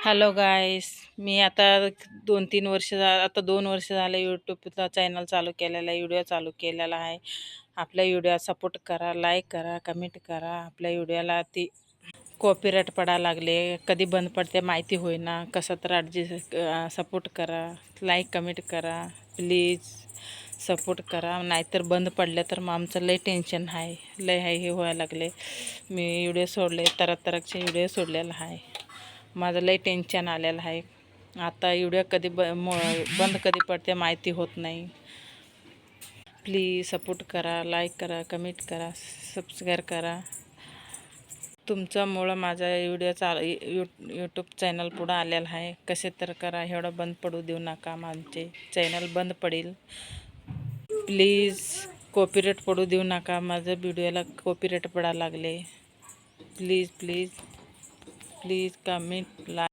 Hello गाईस. मी आता 2 वर्ष झाले यूट्यूबचा चॅनल चालू केलेला आहे, व्हिडिओ चालू केलेला आहे. आपल्या व्हिडिओ सपोर्ट करा, लाईक करा, कमेंट करा. आपल्या व्हिडिओला ती कॉपीराईट पडायला लागले, कधी बंद पडते माहिती होईना. कसं तर ॲडजस्ट सपोर्ट करा, लाईक कमेंट करा, प्लीज सपोर्ट करा. नाहीतर बंद पडले तर मग आमचं लय टेन्शन आहे, लय हे व्हायला लागले. मी व्हिडिओ सोडले, तरचे व्हिडिओ सोडलेला आहे. माझं लय टेन्शन आलेलं आहे. आता व्हिडिओ कधी बंद कधी पडते माहिती होत नाही. प्लीज सपोर्ट करा, लाईक करा, कमेंट करा, सबस्क्राईब करा. तुमच्यामुळं माझा व्हिडिओ यूट्यूब चॅनल पुढं आलेला आहे. कसे तर करा, एवढं बंद पडू देऊ नका. माझे चॅनल बंद पडेल. प्लीज कॉपीराईट पडू देऊ नका. माझ्या व्हिडिओला कॉपीराईट पडायला लागले. Please please please comment like